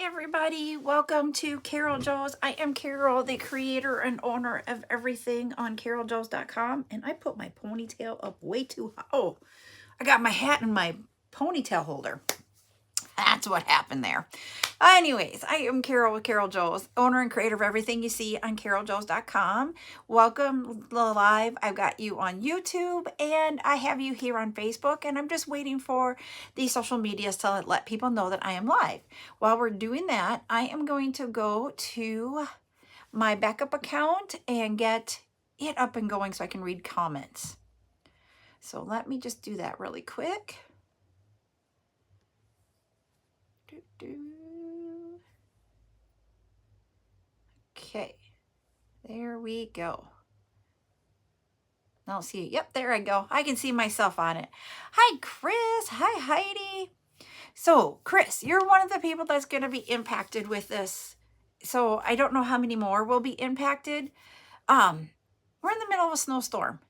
everybody. Welcome to CarolJo's. I am Carol, the creator and owner of everything on CarolJo's.com. And I put my ponytail up way too high. Oh, I got my hat in my ponytail holder. That's what happened there. Anyways, I am Carol with CarolJo's, owner and creator of everything you see on CarolJo's.com. Welcome live. I've got you on YouTube and I have you here on Facebook, and I'm just waiting for the social medias to let people know that I am live. While we're doing that, I am going to go to my backup account and get it up and going so I can read comments. So let me just do that really quick. Okay, there we go. I'll see. Yep, there I go. I can see myself on it. Hi, Chris. Hi, Heidi. So, Chris, you're one of the people that's going to be impacted with this. So, I don't know how many more will be impacted. We're in the middle of a snowstorm.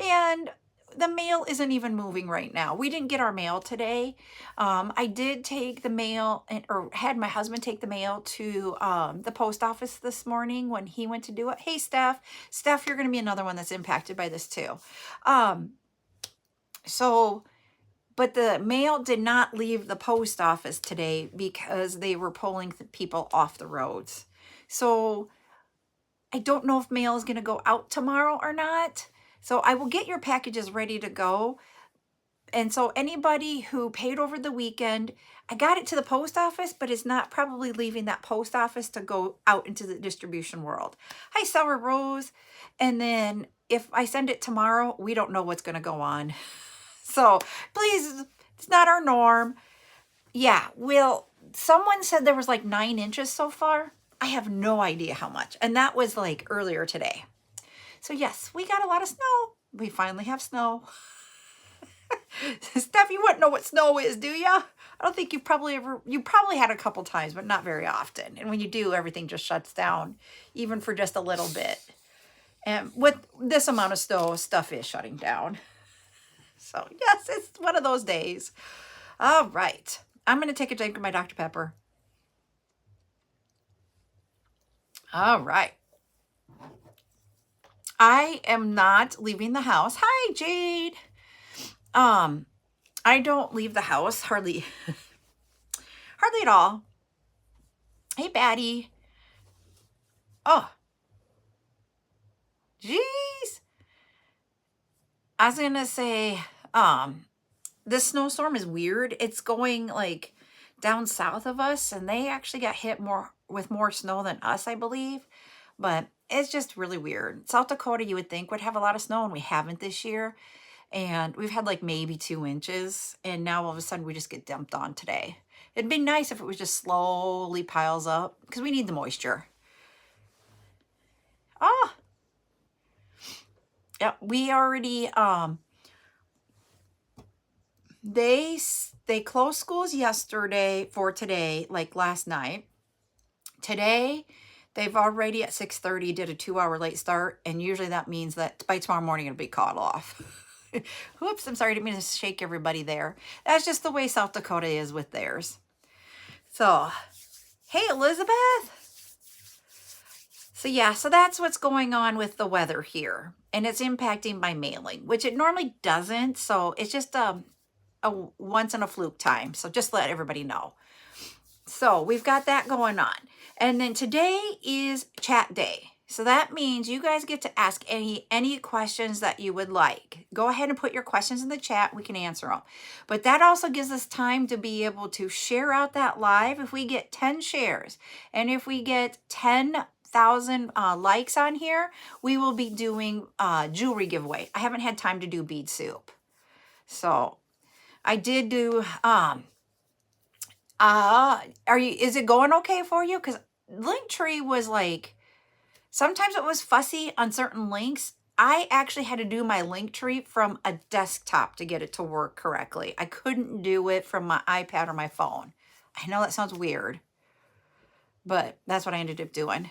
And the mail isn't even moving right now. We didn't get our mail today. I did take the mail, or had my husband take the mail to the post office this morning when he went to do it. Hey, Steph. Steph, you're going to be another one that's impacted by this too. But the mail did not leave the post office today because they were pulling people off the roads. So I don't know if mail is going to go out tomorrow or not. So I will get your packages ready to go. And so anybody who paid over the weekend, I got it to the post office, but it's not probably leaving that post office to go out into the distribution world. Hi, Sour Rose. And then if I send it tomorrow, we don't know what's going to go on. So please, it's not our norm. Yeah, well, someone said there was like 9 inches so far. I have no idea how much. And that was like earlier today. So yes, we got a lot of snow. We finally have snow. Steph, you wouldn't know what snow is, do you? I don't think you probably had a couple times, but not very often. And when you do, everything just shuts down, even for just a little bit. And with this amount of snow, stuff is shutting down. So yes, it's one of those days. All right. I'm going to take a drink of my Dr. Pepper. All right. I am not leaving the house. Hi, Jade. I don't leave the house hardly at all. Hey, Batty. Oh, geez. I was gonna say, this snowstorm is weird. It's going like down south of us, and they actually got hit with more snow than us, I believe. But it's just really weird. South Dakota, you would think, would have a lot of snow, and we haven't this year. And we've had like maybe 2 inches, and now all of a sudden we just get dumped on today. It'd be nice if it was just slowly piles up, because we need the moisture. Oh, yeah, we already, they closed schools yesterday for today, like last night. Today, they've already at 6:30 did a 2-hour late start, and usually that means that by tomorrow morning it'll be caught off. Whoops, I'm sorry, I didn't mean to shake everybody there. That's just the way South Dakota is with theirs. So, hey, Elizabeth. So yeah, so that's what's going on with the weather here. And it's impacting my mailing, which it normally doesn't. So it's just a once in a fluke time. So just let everybody know. So we've got that going on. And then today is chat day. So that means you guys get to ask any questions that you would like. Go ahead and put your questions in the chat. We can answer them. But that also gives us time to be able to share out that live. If we get 10 shares and if we get 10,000 likes on here, we will be doing jewelry giveaway. I haven't had time to do bead soup. So I did do, is it going okay for you? Because Linktree was like, sometimes it was fussy on certain links. I actually had to do my Linktree from a desktop to get it to work correctly. I couldn't do it from my iPad or my phone. I know that sounds weird, but that's what I ended up doing.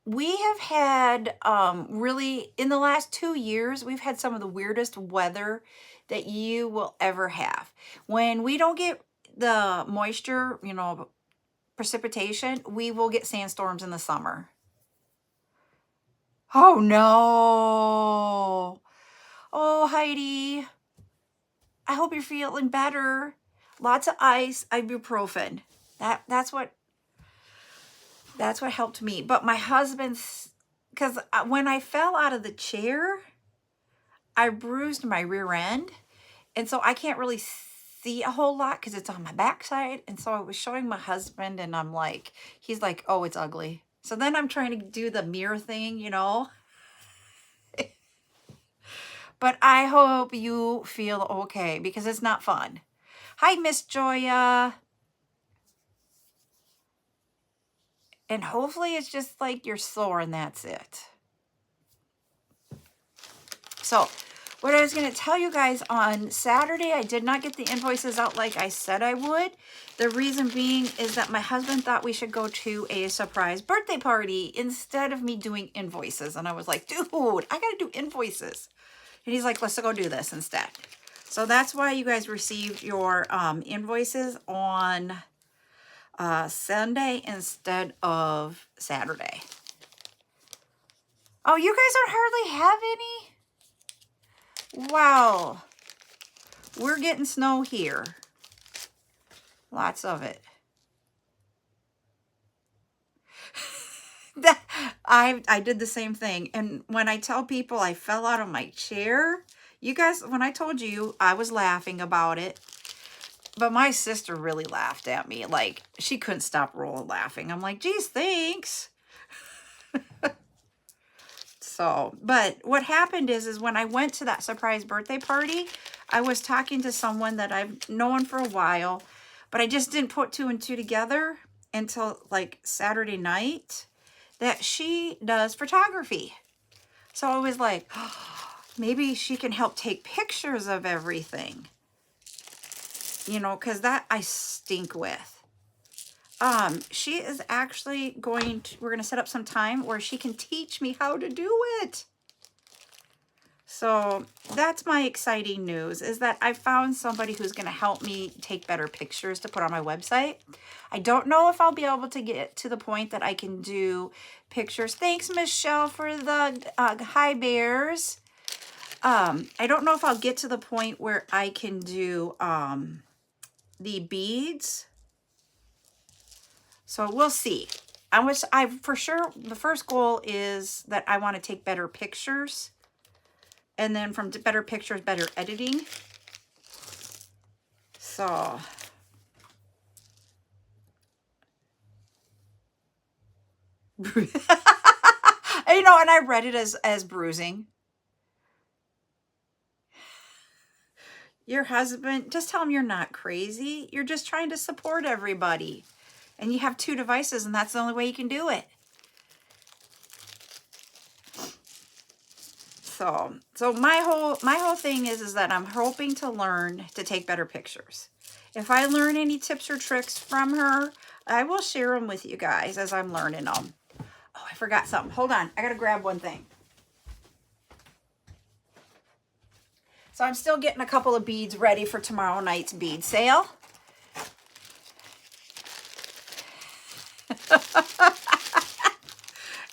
we have had really in the last 2 years, we've had some of the weirdest weather that you will ever have. When we don't get the moisture, precipitation, we will get sandstorms in the summer. Oh no. Oh, Heidi, I hope you're feeling better. Lots of ice, ibuprofen. That's what helped me. But my husband's, because when I fell out of the chair, I bruised my rear end. And so I can't really see a whole lot because it's on my backside. And so I was showing my husband and he's like, oh, it's ugly. So then I'm trying to do the mirror thing. But I hope you feel okay because it's not fun. Hi, Miss Joya. And hopefully it's just like you're sore and that's it. So what I was going to tell you guys on Saturday, I did not get the invoices out like I said I would. The reason being is that my husband thought we should go to a surprise birthday party instead of me doing invoices. And I was like, dude, I got to do invoices. And he's like, let's go do this instead. So that's why you guys received your invoices on Sunday instead of Saturday. Oh, you guys don't hardly have any? Wow. We're getting snow here. Lots of it. I did the same thing. And when I tell people I fell out of my chair, you guys, when I told you, I was laughing about it. But my sister really laughed at me. Like, she couldn't stop rolling laughing. I'm like, geez, thanks. So, but what happened is when I went to that surprise birthday party, I was talking to someone that I've known for a while, but I just didn't put two and two together until like Saturday night that she does photography. So I was like, oh, maybe she can help take pictures of everything, because that I stink with. She is actually we're going to set up some time where she can teach me how to do it. So that's my exciting news, is that I found somebody who's going to help me take better pictures to put on my website. I don't know if I'll be able to get to the point that I can do pictures. Thanks, Michelle, for the hi bears. I don't know if I'll get to the point where I can do the beads. So we'll see. For sure, the first goal is that I want to take better pictures. And then from better pictures, better editing. So. And I read it as bruising. Your husband, just tell him you're not crazy. You're just trying to support everybody. And you have 2 devices, and that's the only way you can do it. So my whole thing is that I'm hoping to learn to take better pictures. If I learn any tips or tricks from her, I will share them with you guys as I'm learning them. Oh, I forgot something. Hold on. I got to grab one thing. So I'm still getting a couple of beads ready for tomorrow night's bead sale.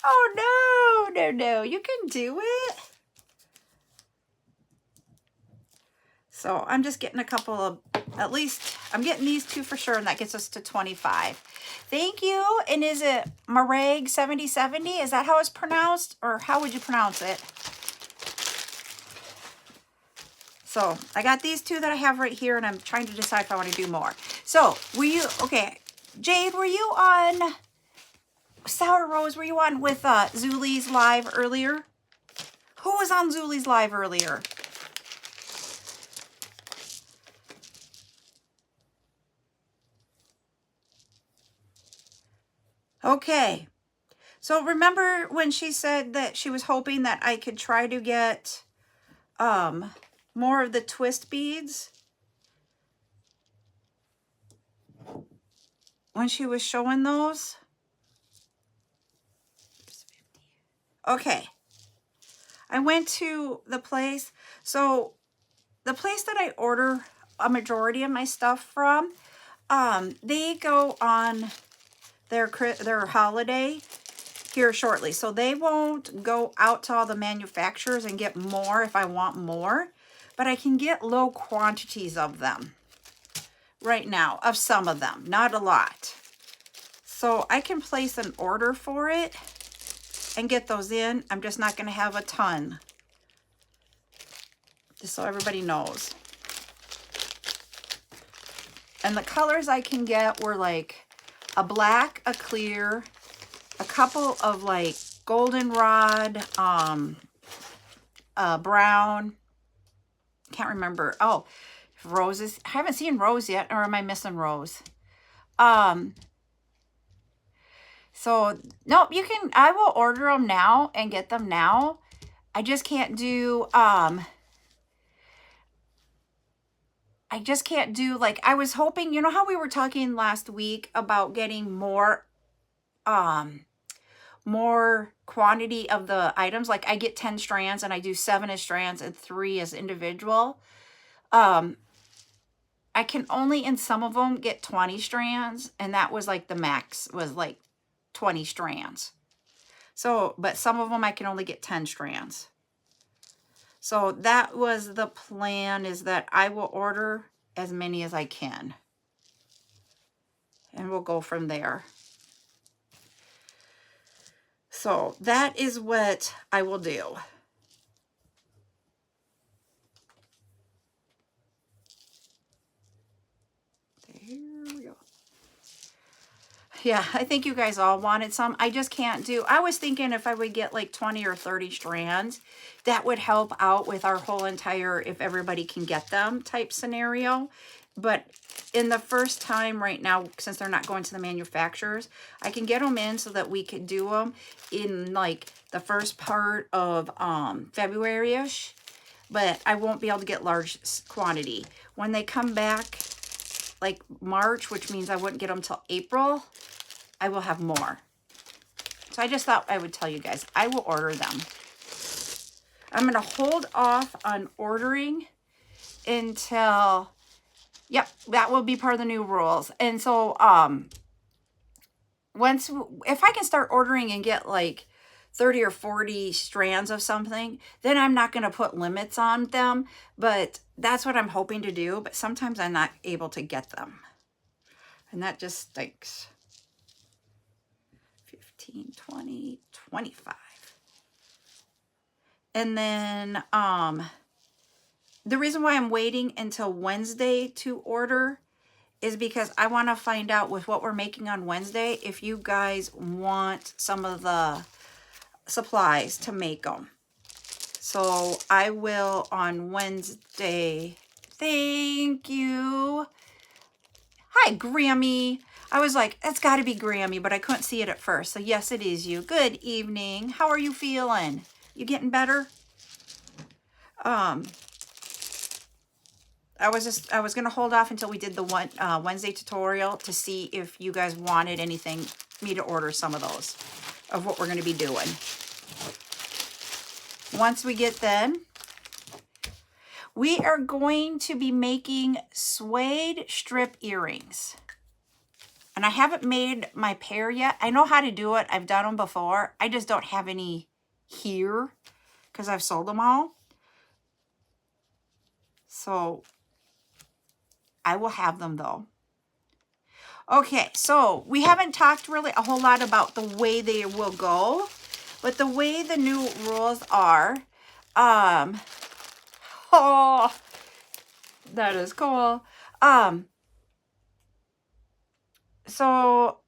Oh, no. You can do it. So I'm just getting a couple of, at least, I'm getting these 2 for sure, and that gets us to 25. Thank you. And is it Mareg 7070? Is that how it's pronounced? Or how would you pronounce it? So I got these 2 that I have right here, and I'm trying to decide if I want to do more. So okay, Jade, were you on, Sour Rose, were you on with Zuli's live earlier? Who was on Zuli's live earlier? Okay. So remember when she said that she was hoping that I could try to get more of the twist beads? When she was showing those? Okay. I went to the place. So the place that I order a majority of my stuff from, they go on their holiday here shortly. So they won't go out to all the manufacturers and get more if I want more, but I can get low quantities of them right now, of some of them, not a lot. So I can place an order for it and get those in. I'm just not going to have a ton, just so everybody knows. And the colors I can get were like a black, a clear, a couple of like goldenrod, brown. Can't remember. Oh, roses. I haven't seen rose yet, or am I missing rose? So no, you can. I will order them now and get them now. I just can't do. I just can't do, like, I was hoping, you know how we were talking last week about getting more quantity of the items. Like I get 10 strands and I do 7 as strands and 3 as individual. I can only in some of them get 20 strands, and that was like the max was like 20 strands. So, but some of them I can only get 10 strands. So that was the plan, is that I will order as many as I can. And we'll go from there. So that is what I will do. There we go. Yeah, I think you guys all wanted some. I just can't do. I was thinking if I would get like 20 or 30 strands, that would help out with our whole entire, if everybody can get them type scenario. But in the first time right now, since they're not going to the manufacturers, I can get them in so that we could do them in like the first part of February-ish. But I won't be able to get large quantity. When they come back, like March, which means I wouldn't get them till April, I will have more. So I just thought I would tell you guys, I will order them. I'm going to hold off on ordering until, yep, that will be part of the new rules. And so, if I can start ordering and get like 30 or 40 strands of something, then I'm not going to put limits on them, but that's what I'm hoping to do. But sometimes I'm not able to get them, and that just stinks. 15, 20, 25. And then the reason why I'm waiting until Wednesday to order is because I want to find out with what we're making on Wednesday if you guys want some of the supplies to make them. So I will on Wednesday. Thank you. Hi, Grammy. I was like, that's got to be Grammy, but I couldn't see it at first. So yes, it is you. Good evening. How are you feeling? You getting better? I was going to hold off until we did the Wednesday tutorial to see if you guys wanted anything, me to order some of those, of what we're going to be doing. Once we get then, we are going to be making suede strip earrings. And I haven't made my pair yet. I know how to do it. I've done them before. I just don't have any here because I've sold them all. So I will have them though. Okay, so we haven't talked really a whole lot about the way they will go, but the way the new rules are, oh, that is cool. So,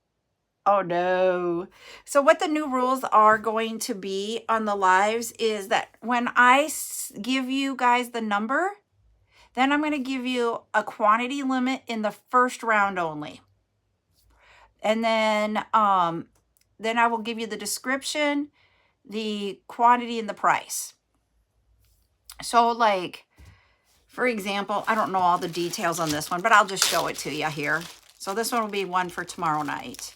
oh no. So what the new rules are going to be on the lives is that when I give you guys the number, then I'm going to give you a quantity limit in the first round only. And then I will give you the description, the quantity, and the price. So like, for example, I don't know all the details on this one, but I'll just show it to you here. So this one will be one for tomorrow night.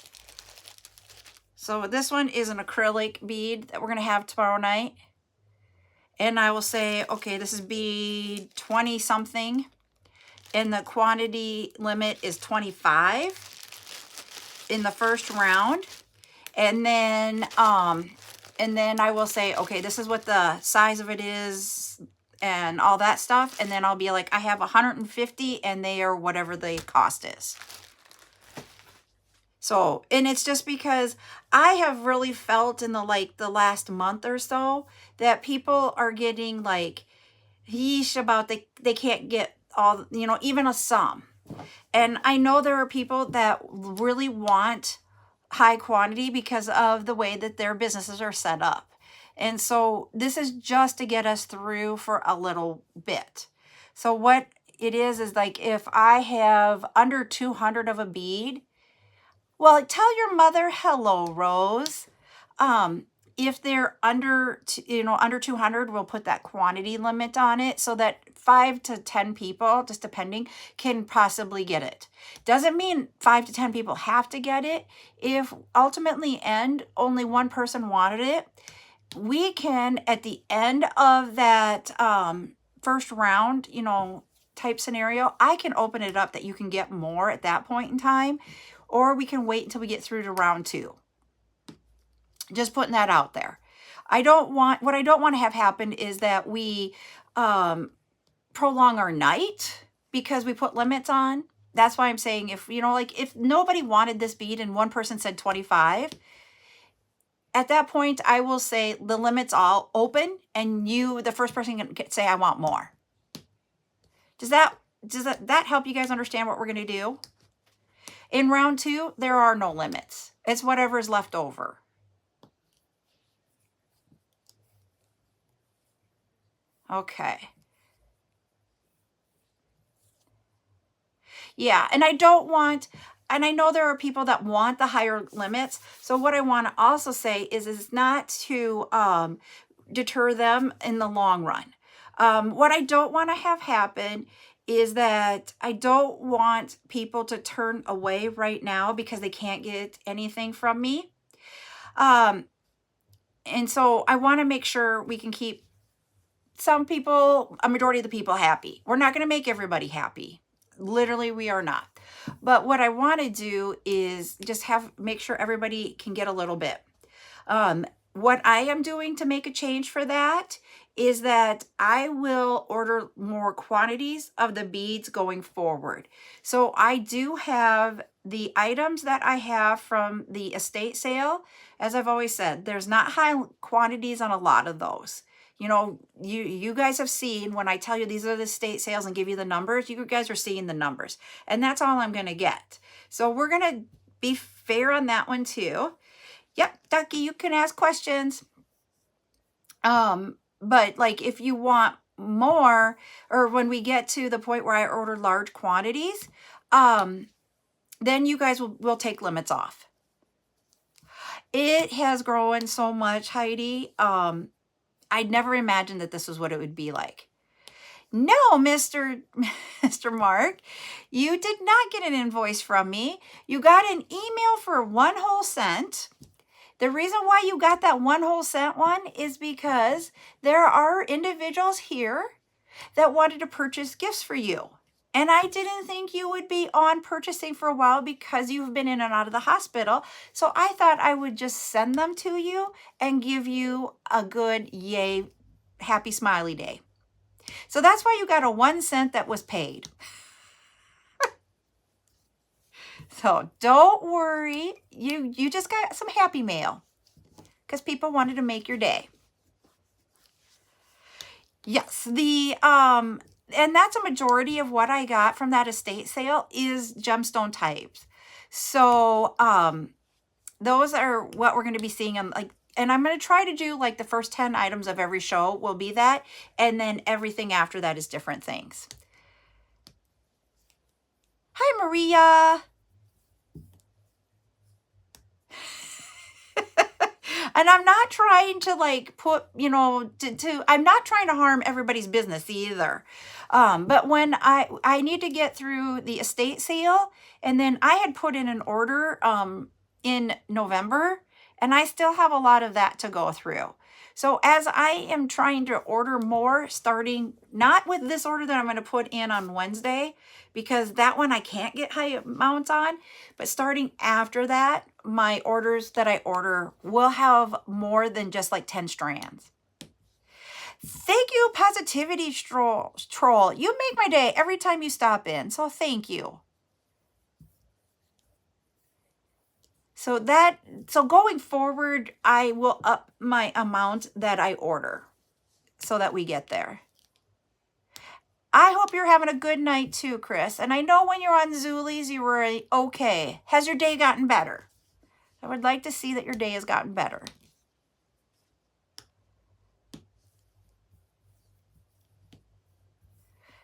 So this one is an acrylic bead that we're going to have tomorrow night. And I will say, okay, this is bead 20 something. And the quantity limit is 25 in the first round. And then I will say, okay, this is what the size of it is and all that stuff. And then I'll be like, I have 150 and they are whatever the cost is. So, and it's just because I have really felt in the last month or so that people are getting like yeesh about they can't get all, even a sum. And I know there are people that really want high quantity because of the way that their businesses are set up. And so this is just to get us through for a little bit. So what it is like if I have under 200 of a bead, well, tell your mother hello, Rose. If they're under 200, we'll put that quantity limit on it so that 5 to 10 people, just depending, can possibly get it. Doesn't mean 5 to 10 people have to get it. If ultimately only one person wanted it, we can, at the end of that first round, type scenario, I can open it up that you can get more at that point in time, or we can wait until we get through to round 2. Just putting that out there. What I don't want to have happen is that we prolong our night because we put limits on. That's why I'm saying if nobody wanted this bead and one person said 25, at that point, I will say the limit's all open and the first person can say, I want more. Does that help you guys understand what we're going to do? In round 2, there are no limits. It's whatever's left over. Okay. Yeah, and I know there are people that want the higher limits. So what I want to also say is not to deter them in the long run. What I don't want to have happen is that I don't want people to turn away right now because they can't get anything from me. And so I want to make sure we can keep a majority of the people happy. We're not going to make everybody happy. Literally, we are not. But what I want to do is just make sure everybody can get a little bit. What I am doing to make a change for that is that I will order more quantities of the beads going forward. So I do have the items that I have from the estate sale. As I've always said, there's not high quantities on a lot of those. You guys have seen when I tell you these are the estate sales and give you the numbers, you guys are seeing the numbers. And that's all I'm going to get. So we're going to be fair on that one too. Yep, Ducky, you can ask questions. But like if you want more, or when we get to the point where I order large quantities, then you guys will take limits off. It has grown so much, Heidi. I'd never imagined that this was what it would be like. No, Mr. Mark, you did not get an invoice from me. You got an email for 1 whole cent. The reason why you got that 1 whole cent one is because there are individuals here that wanted to purchase gifts for you. And I didn't think you would be on purchasing for a while because you've been in and out of the hospital. So I thought I would just send them to you and give you a good, yay, happy smiley day. So that's why you got a 1 cent that was paid. So don't worry. You just got some happy mail because people wanted to make your day. Yes, and that's a majority of what I got from that estate sale is gemstone types. So those are what we're going to be seeing on and I'm going to try to do like the first 10 items of every show will be that, and then everything after that is different things. Hi, Maria. And I'm not trying to like put, I'm not trying to harm everybody's business either. But when I need to get through the estate sale, and then I had put in an order in November, And I still have a lot of that to go through. So as I am trying to order more, starting not with this order that I'm going to put in on Wednesday, because that one I can't get high amounts on, but starting after that, my orders that I order will have more than just like 10 strands. Thank you, Positivity Troll. You make my day every time you stop in, so thank you. So going forward, I will up my amount that I order so that we get there. I hope you're having a good night too, Chris. And I know when you're on Zuli's, you were okay. Has your day gotten better? I would like to see that your day has gotten better.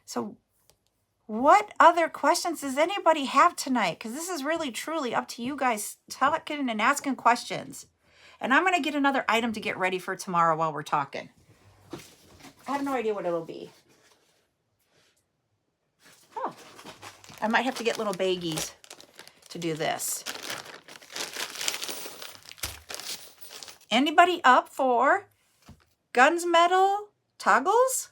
So what other questions does anybody have tonight? Because this is really, truly up to you guys talking and asking questions. And I'm going to get another item to get ready for tomorrow while we're talking. I have no idea what it'll be. Oh, I might have to get little baggies to do this. Anybody up for guns, metal, toggles?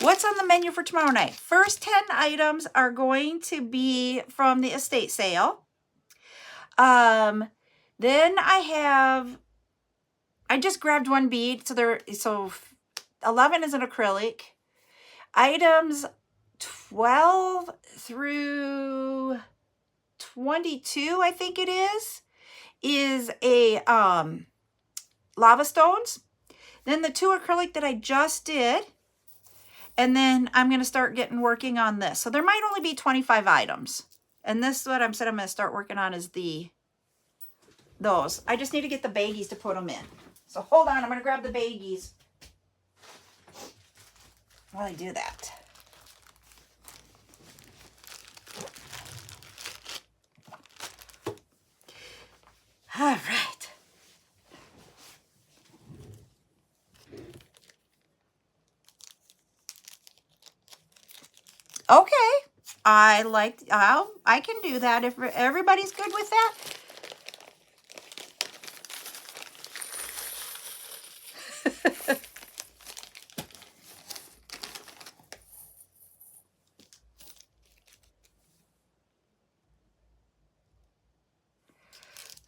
What's on the menu for tomorrow night? First 10 items are going to be from the estate sale. Then I just grabbed one bead. So 11 is an acrylic. Items 12 through 22, I think it is a lava stones. Then the 2 acrylic that I just did. And then I'm going to start working on this. So there might only be 25 items. And this is what I'm going to start working on is those. I just need to get the baggies to put them in. So hold on, I'm going to grab the baggies while I do that. All right. Okay, I can do that if everybody's good with that.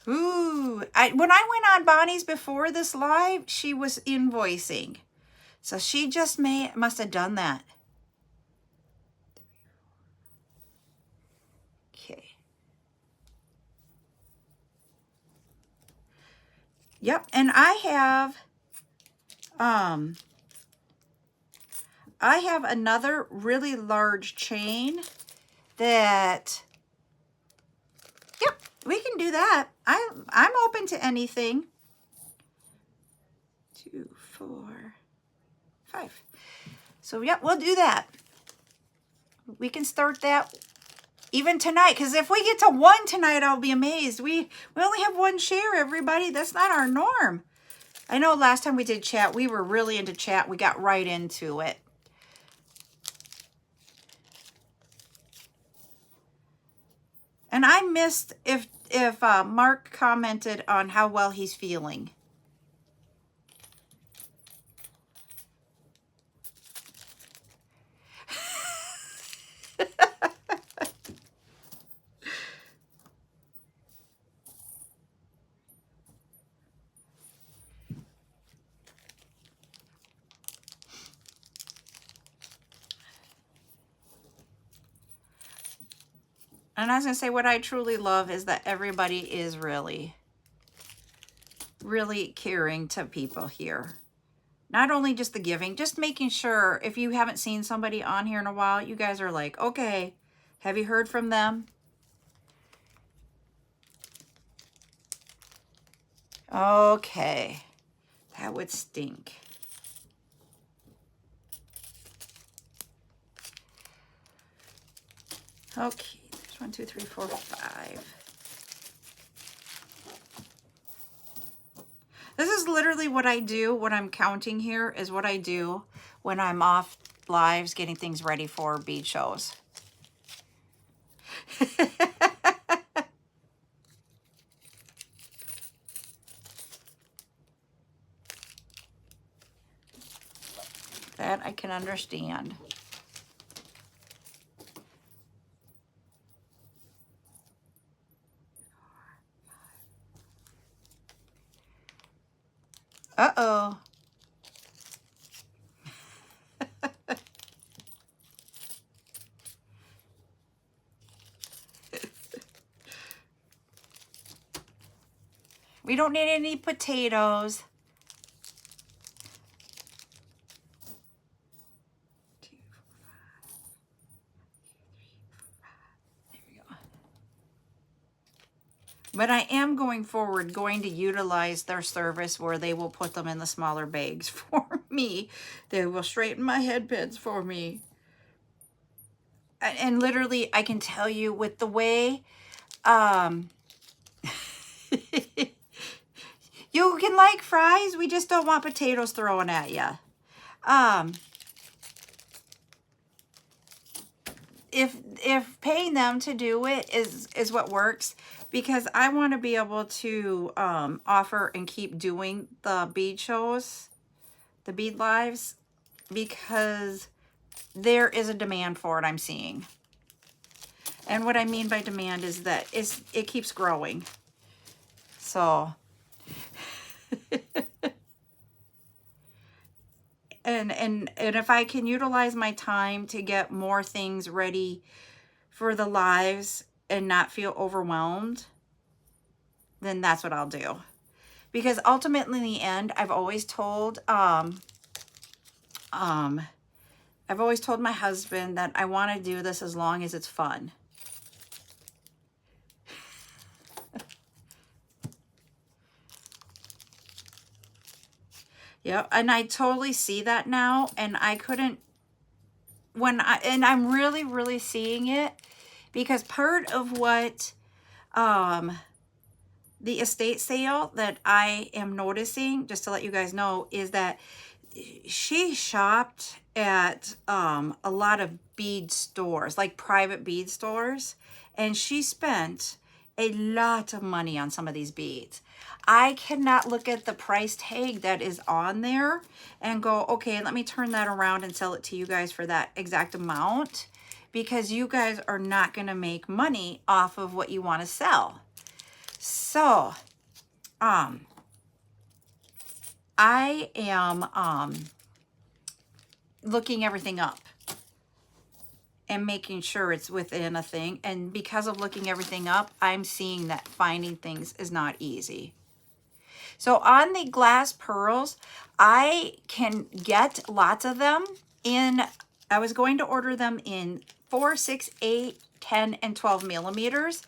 Ooh, when I went on Bonnie's before this live, she was invoicing. So she just must have done that. Okay. Yep, and I have another really large chain that, yep, we can do that. I'm open to anything. 2, 4, 5. So yep, we'll do that. We can start that even tonight, because if we get to 1 tonight, I'll be amazed. We only have 1 share, everybody. That's not our norm. I know last time we did chat, we were really into chat. We got right into it. And I missed if Mark commented on how well he's feeling. And I was going to say, what I truly love is that everybody is really, really caring to people here. Not only just the giving, just making sure if you haven't seen somebody on here in a while, you guys are like, okay, have you heard from them? Okay, that would stink. Okay, there's 1, 2, 3, 4, 5. This is literally what I do. What I'm counting here is what I do when I'm off lives getting things ready for bead shows. That I can understand. Uh-oh. We don't need any potatoes. There we go. But I am going to utilize their service where they will put them in the smaller bags for me. They will straighten my head pins for me. And literally, I can tell you with the way, you can like fries, we just don't want potatoes thrown at you. If paying them to do it is what works, because I want to be able to offer and keep doing the bead shows, the bead lives, because there is a demand for it, I'm seeing. And what I mean by demand is that it keeps growing. So and if I can utilize my time to get more things ready for the lives and not feel overwhelmed, then that's what I'll do. Because ultimately, in the end, I've always told my husband that I want to do this as long as it's fun. Yep, and I totally see that now, and I couldn't, and I'm really, really seeing it, because part of what the estate sale that I am noticing, just to let you guys know, is that she shopped at a lot of bead stores, like private bead stores, and she spent a lot of money on some of these beads. I cannot look at the price tag that is on there and go, okay, let me turn that around and sell it to you guys for that exact amount, because you guys are not going to make money off of what you want to sell. So, I am looking everything up and making sure it's within a thing. And because of looking everything up, I'm seeing that finding things is not easy. So on the glass pearls, I can get lots of them in, I was going to order them in 4, 6, 8, 10, and 12 millimeters.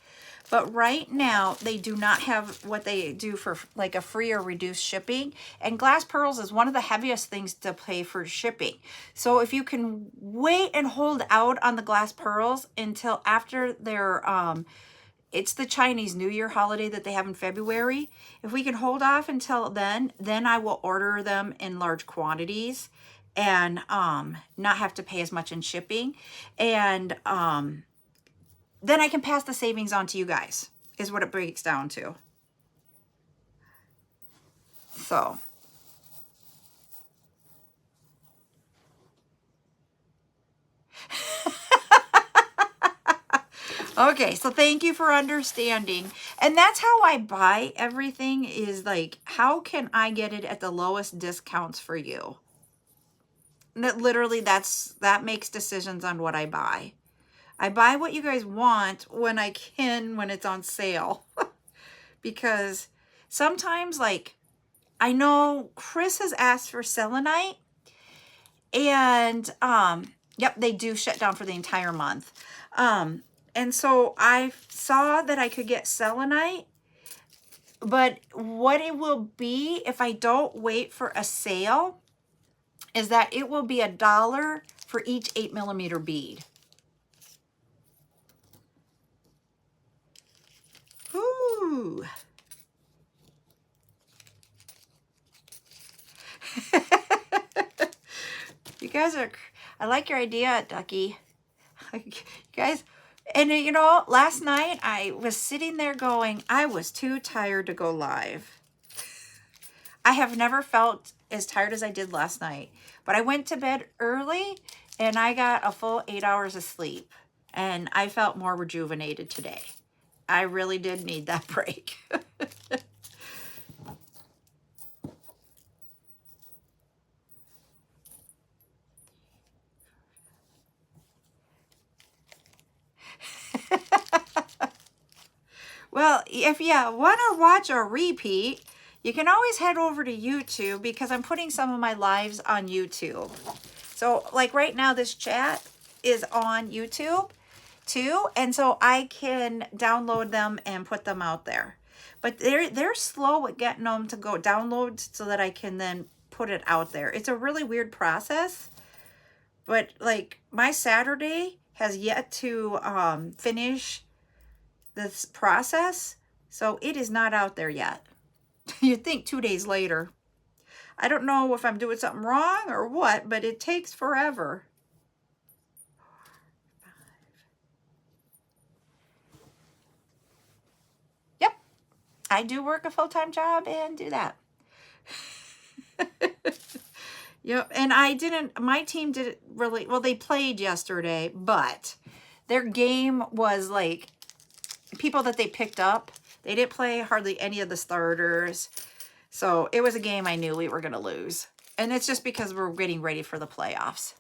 But right now, they do not have what they do for like a free or reduced shipping. And glass pearls is one of the heaviest things to pay for shipping. So if you can wait and hold out on the glass pearls until after their, it's the Chinese New Year holiday that they have in February. If we can hold off until then I will order them in large quantities and not have to pay as much in shipping. And then I can pass the savings on to you guys, is what it breaks down to. So. Okay, so thank you for understanding. And that's how I buy everything, is like, how can I get it at the lowest discounts for you? And that literally, that makes decisions on what I buy. I buy what you guys want when I can, when it's on sale. Because sometimes, like, I know Chris has asked for selenite, and yep, they do shut down for the entire month. And so I saw that I could get selenite, but what it will be if I don't wait for a sale is that it will be $1 for each 8 millimeter bead. Ooh. You guys are, I like your idea, Ducky. You guys, and you know, last night I was sitting there going, I was too tired to go live. I have never felt as tired as I did last night, but I went to bed early and I got a full 8 hours of sleep and I felt more rejuvenated today. I really did need that break. Well, if you want to watch a repeat, you can always head over to YouTube because I'm putting some of my lives on YouTube. So like right now, this chat is on YouTube too. And so I can download them and put them out there. But they're slow at getting them to go download so that I can then put it out there. It's a really weird process. But like my Saturday has yet to finish this process, so it is not out there yet. You'd think 2 days later. I don't know if I'm doing something wrong or what, but it takes forever. Yep, I do work a full-time job and do that. Yep, and I didn't, my team didn't really, well, they played yesterday, but their game was like, people that they picked up, they didn't play hardly any of the starters. So it was a game I knew we were going to lose. And it's just because we're getting ready for the playoffs.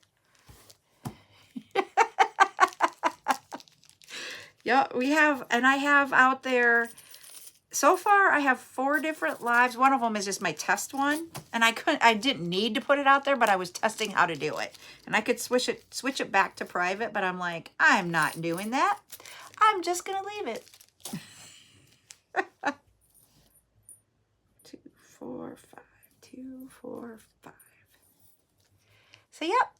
Yeah, we have, and I have out there, so far I have 4 different lives. One of them is just my test one. And I didn't need to put it out there, but I was testing how to do it. And I could switch it back to private, but I'm like, I'm not doing that. I'm just going to leave it. 2, 4, 5, 2, 4, 5. So, yep.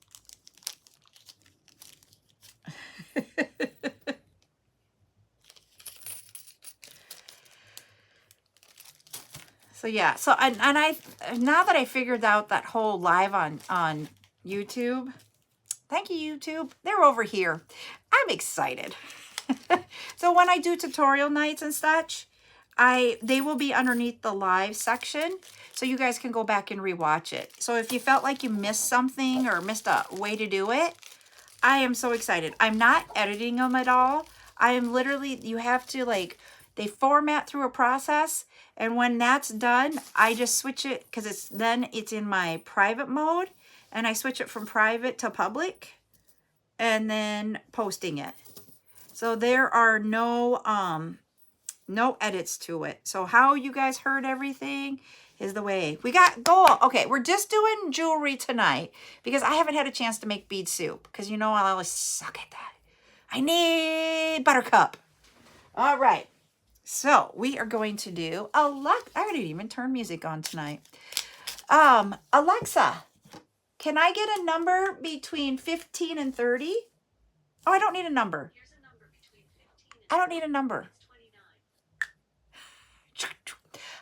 So, yeah. So, and I, now that I figured out that whole live on YouTube, thank you, YouTube. They're over here. I'm excited. So when I do tutorial nights and such, they will be underneath the live section, so you guys can go back and rewatch it. So if you felt like you missed something or missed a way to do it, I am so excited. I'm not editing them at all. I am literally, you have to like, they format through a process, and when that's done, I just switch it because it's in my private mode, and I switch it from private to public, and then posting it. So there are no edits to it. So how you guys heard everything is the way. We got gold. Okay, we're just doing jewelry tonight because I haven't had a chance to make bead soup because you know I always suck at that. I need buttercup. All right. So we are going to do I didn't even turn music on tonight. Alexa, can I get a number between 15 and 30? Oh, I don't need a number. I don't need a number.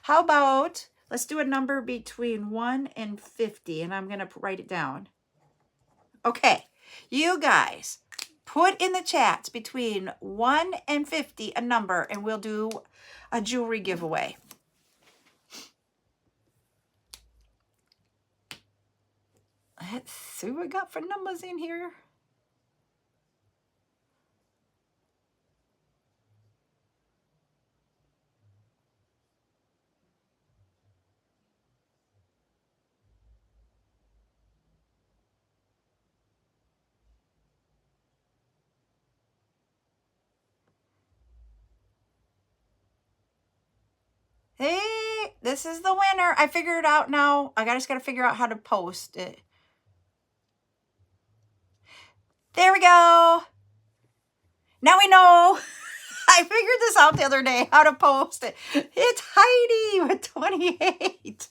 How about, let's do a number between 1 and 50, and I'm going to write it down. Okay, you guys, put in the chats between 1 and 50 a number, and we'll do a jewelry giveaway. Let's see what we got for numbers in here. Hey, this is the winner. I figured it out now. I just got to figure out how to post it. There we go. Now we know. I figured this out the other day, how to post it. It's Heidi with 28.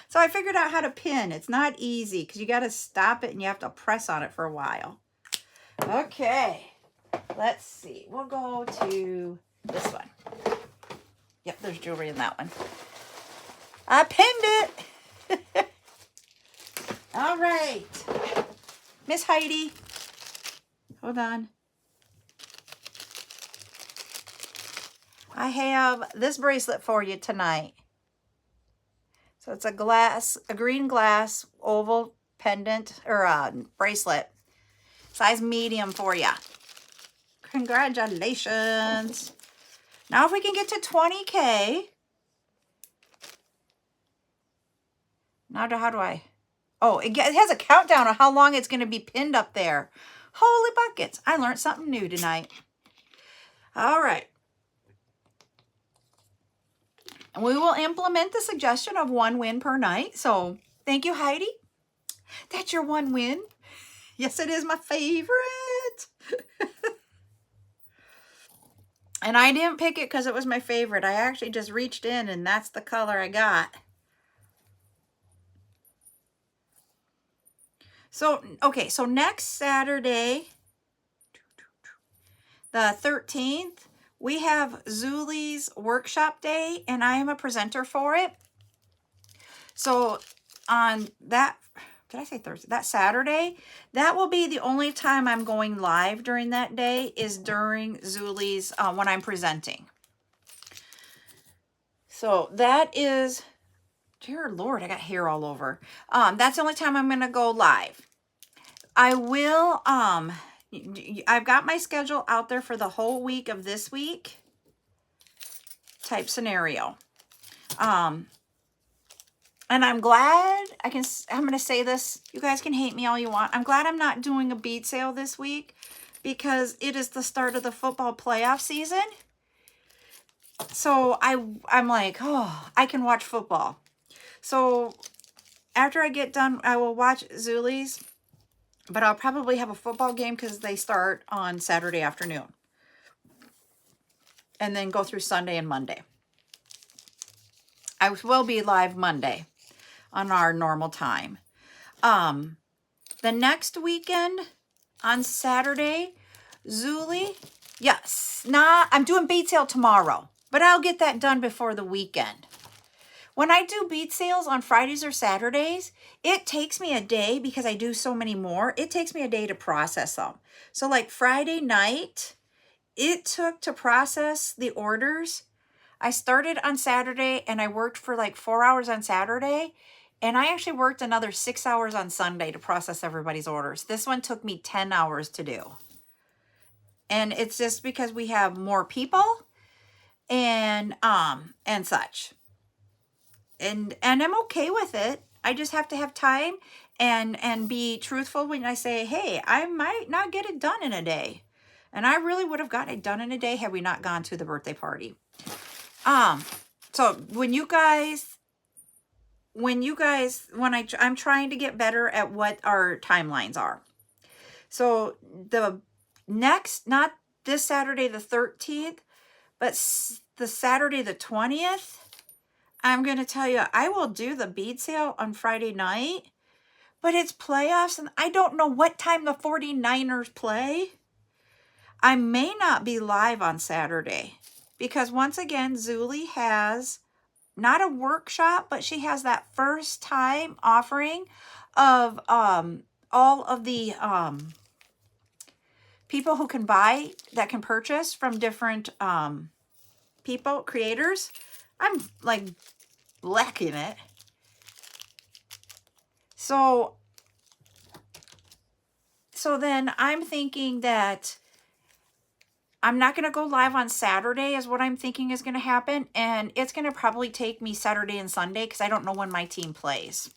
So I figured out how to pin. It's not easy because you got to stop it and you have to press on it for a while. Okay. Let's see. We'll go to this one. Yep, there's jewelry in that one. I pinned it. All right. Miss Heidi. Hold on. I have this bracelet for you tonight. So it's a green glass oval pendant or bracelet. Size medium for you. Congratulations. Now if we can get to 20K. Now how do I? Oh, it has a countdown of how long it's going to be pinned up there. Holy buckets. I learned something new tonight. All right. And we will implement the suggestion of 1 win per night. So thank you, Heidi. That's your 1 win. Yes, it is my favorite. And I didn't pick it because it was my favorite. I actually just reached in and that's the color I got. So, okay, so next Saturday, the 13th, we have Zulie's workshop day and I am a presenter for it. So on that, did I say Thursday? That Saturday, that will be the only time I'm going live during that day is during Zulie's, when I'm presenting. So that is, dear Lord, I got hair all over. That's the only time I'm going to go live. I will, I've got my schedule out there for the whole week of this week type scenario. And I'm glad I'm going to say this. You guys can hate me all you want. I'm glad I'm not doing a bead sale this week because it is the start of the football playoff season. So I'm like, oh, I can watch football. So after I get done, I will watch Zulie's, but I'll probably have a football game because they start on Saturday afternoon. And then go through Sunday and Monday. I will be live Monday on our normal time. The next weekend on Saturday, Zulie, yes, I'm doing bead sale tomorrow, but I'll get that done before the weekend. When I do bead sales on Fridays or Saturdays, it takes me a day because I do so many more. It takes me a day to process them. So like Friday night, it took to process the orders. I started on Saturday and I worked for like 4 hours on Saturday. And I actually worked another 6 hours on Sunday to process everybody's orders. This one took me 10 hours to do. And it's just because we have more people and such. And I'm okay with it. I just have to have time and be truthful when I say, hey, I might not get it done in a day. And I really would have gotten it done in a day had we not gone to the birthday party. So I'm trying to get better at what our timelines are. So the next, not this Saturday the 13th, but the Saturday the 20th, I'm going to tell you, I will do the bead sale on Friday night, but it's playoffs and I don't know what time the 49ers play. I may not be live on Saturday because once again, Zulie has not a workshop, but she has that first time offering of all of the people who can buy, that can purchase from different people, creators. I'm like lacking it. So then I'm thinking that I'm not going to go live on Saturday is what I'm thinking is going to happen. And it's going to probably take me Saturday and Sunday because I don't know when my team plays.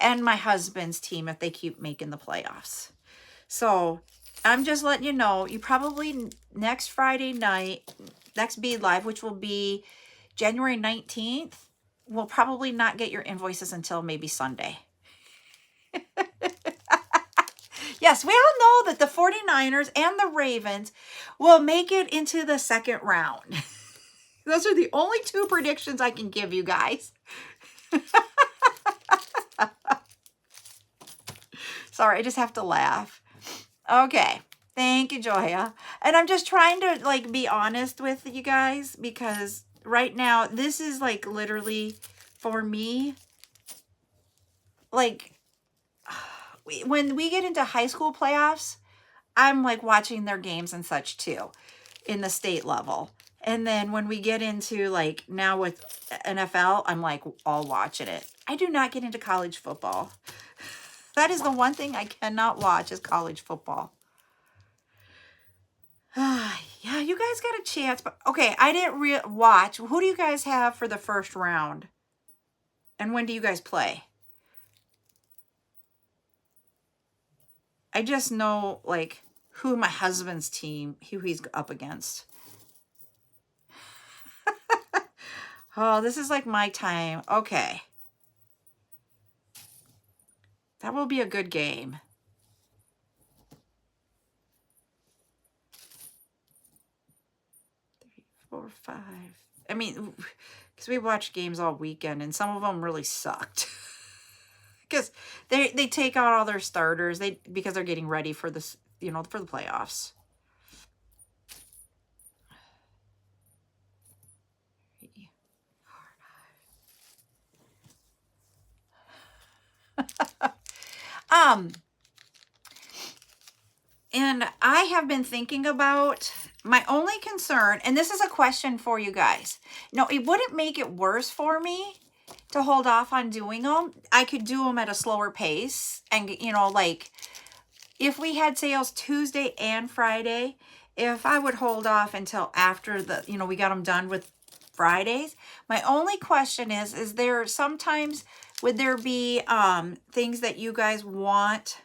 And my husband's team if they keep making the playoffs. So I'm just letting you know, you probably next Friday night, next Bead Live, which will be January 19th, will probably not get your invoices until maybe Sunday. Yes, we all know that the 49ers and the Ravens will make it into the second round. Those are the only two predictions I can give you guys. Sorry, I just have to laugh. Okay. Thank you, Joya. And I'm just trying to like be honest with you guys because right now this is like literally for me like when we get into high school playoffs, I'm like watching their games and such too in the state level. And then when we get into like now with NFL, I'm like all watching it. I do not get into college football. That is the one thing I cannot watch is college football. Yeah, you guys got a chance. But okay, I didn't watch. Who do you guys have for the first round? And when do you guys play? I just know like who my husband's team, who he's up against. Oh, this is like my time. Okay. That will be a good game. 3, 4, 5. I mean, because we watched games all weekend and some of them really sucked. Because they take out all their starters because they're getting ready for this, you know, for the playoffs. And I have been thinking about my only concern, and this is a question for you guys. No, it wouldn't make it worse for me to hold off on doing them. I could do them at a slower pace. And, you know, like if we had sales Tuesday and Friday, if I would hold off until after the, you know, we got them done with Fridays. My only question is there sometimes, would there be things that you guys want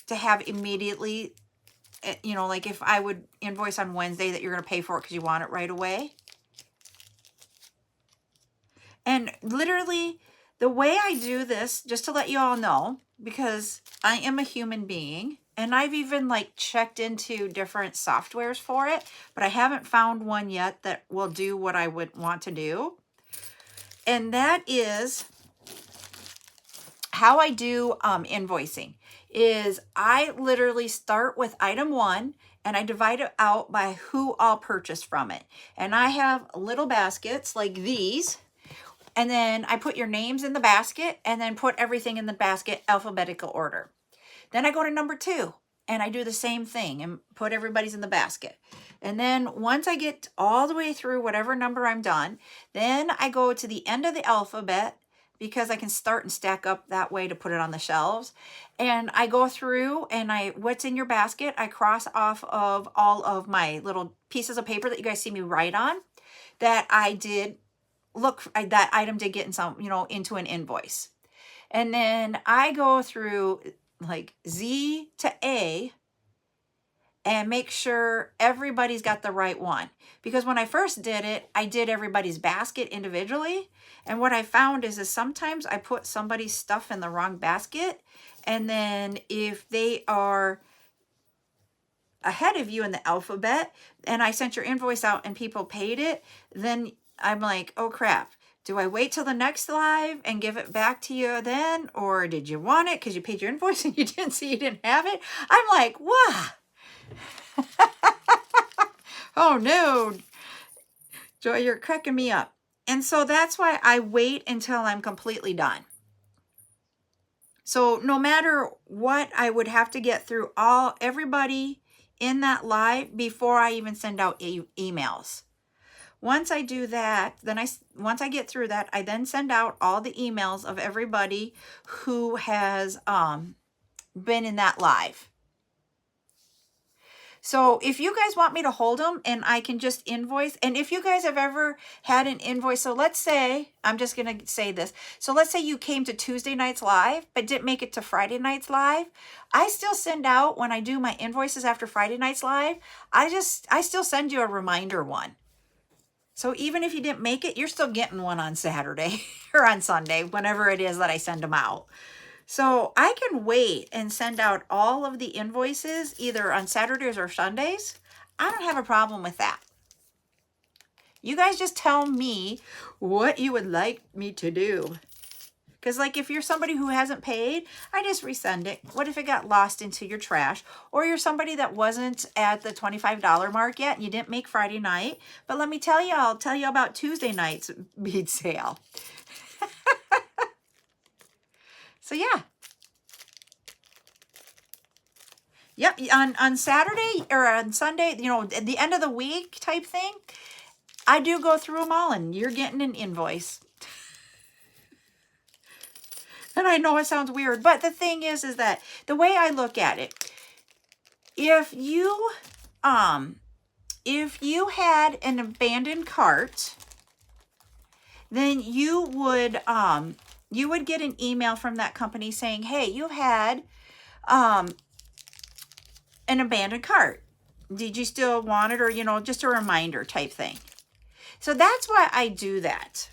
to have immediately, you know, like if I would invoice on Wednesday that you're going to pay for it because you want it right away? And literally the way I do this, just to let you all know, because I am a human being and I've even like checked into different softwares for it, but I haven't found one yet that will do what I would want to do. And that is how I do invoicing. Is I literally start with item 1 and I divide it out by who I'll purchase from it. And I have little baskets like these. And then I put your names in the basket and then put everything in the basket alphabetical order. Then I go to number 2 and I do the same thing and put everybody's in the basket. And then once I get all the way through whatever number I'm done, then I go to the end of the alphabet because I can start and stack up that way to put it on the shelves. And I go through and what's in your basket, I cross off of all of my little pieces of paper that you guys see me write on that I did that item did get in some, you know, into an invoice. And then I go through like Z to A and make sure everybody's got the right one. Because when I first did it, I did everybody's basket individually. And what I found is sometimes I put somebody's stuff in the wrong basket. And then if they are ahead of you in the alphabet and I sent your invoice out and people paid it, then I'm like, oh crap. Do I wait till the next live and give it back to you then? Or did you want it because you paid your invoice and you didn't see you didn't have it? I'm like, wow. Oh no, Joy, you're cracking me up. And so that's why I wait until I'm completely done. So no matter what, I would have to get through everybody in that live before I even send out emails. Once I do that, once I get through that, I then send out all the emails of everybody who has been in that live. So if you guys want me to hold them and I can just invoice, and if you guys have ever had an invoice, so let's say, I'm just going to say this. So let's say you came to Tuesday nights live, but didn't make it to Friday nights live. I still send out, when I do my invoices after Friday nights live, I still send you a reminder one. So even if you didn't make it, you're still getting one on Saturday or on Sunday, whenever it is that I send them out. So I can wait and send out all of the invoices either on Saturdays or Sundays. I don't have a problem with that. You guys just tell me what you would like me to do. Because like if you're somebody who hasn't paid, I just resend it. What if it got lost into your trash? Or you're somebody that wasn't at the $25 mark yet and you didn't make Friday night. But let me tell you, I'll tell you about Tuesday night's bead sale. So yeah, Yep, on Saturday or on Sunday, you know, at the end of the week type thing, I do go through them all, and you're getting an invoice. And I know it sounds weird, but the thing is that the way I look at it, if you had an abandoned cart, then you would get an email from that company saying, hey, you've had an abandoned cart. Did you still want it? Or, you know, just a reminder type thing. So that's why I do that,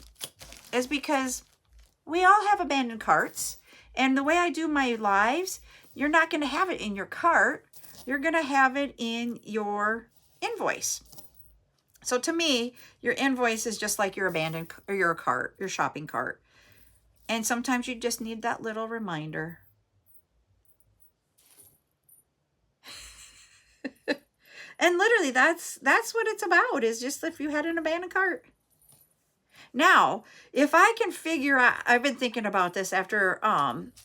is because we all have abandoned carts. And the way I do my lives, you're not going to have it in your cart. You're going to have it in your invoice. So to me, your invoice is just like your abandoned or your cart, your shopping cart. And sometimes you just need that little reminder. And literally that's what it's about, is just if you had an abandoned cart. Now, if I can figure out, I've been thinking about this after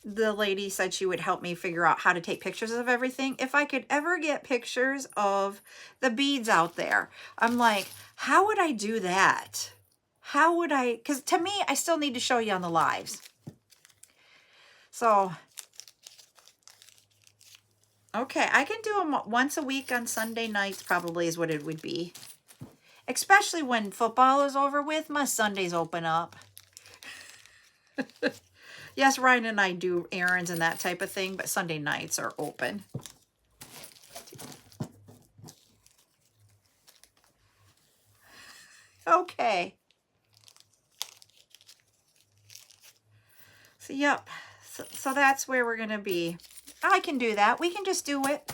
the lady said she would help me figure out how to take pictures of everything. If I could ever get pictures of the beads out there, I'm like, how would I do that? How would I, because to me, I still need to show you on the lives. So, okay, I can do them once a week on Sunday nights, probably is what it would be. Especially when football is over with, my Sundays open up. Yes, Ryan and I do errands and that type of thing, but Sunday nights are open. Okay. So, yep. So that's where we're going to be. I can do that. We can just do it.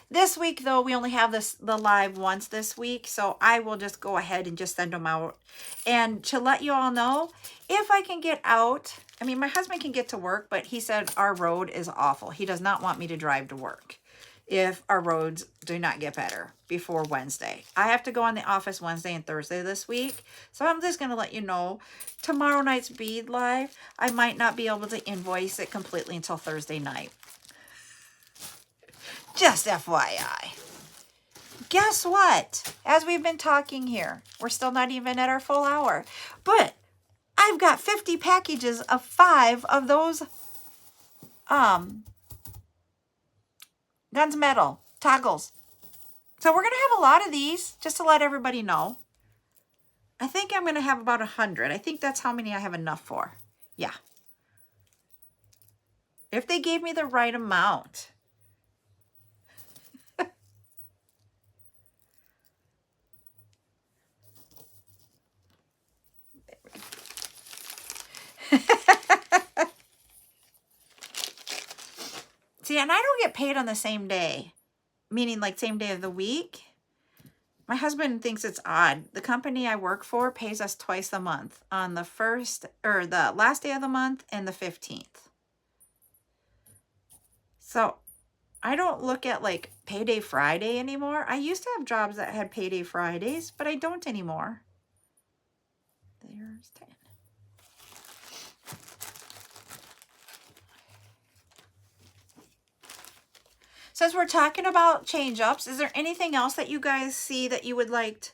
This week, though, we only have the live once this week, so I will just go ahead and just send them out. And to let you all know, if I can get out, I mean, my husband can get to work, but he said our road is awful. He does not want me to drive to work if our roads do not get better before Wednesday. I have to go in the office Wednesday and Thursday this week, so I'm just going to let you know, tomorrow night's bead live, I might not be able to invoice it completely until Thursday night. Just FYI. Guess what? As we've been talking here, we're still not even at our full hour. But I've got 50 packages of 5 of those Guns Metal toggles. So we're going to have a lot of these, just to let everybody know. I think I'm going to have about 100. I think that's how many I have enough for. Yeah. If they gave me the right amount. See, and I don't get paid on the same day, meaning like same day of the week. My husband thinks it's odd. The company I work for pays us twice a month, on the first or the last day of the month and the 15th. So I don't look at like payday Friday anymore. I used to have jobs that had payday Fridays, but I don't anymore. There's 10. Since we're talking about change-ups, is there anything else that you guys see that you would like?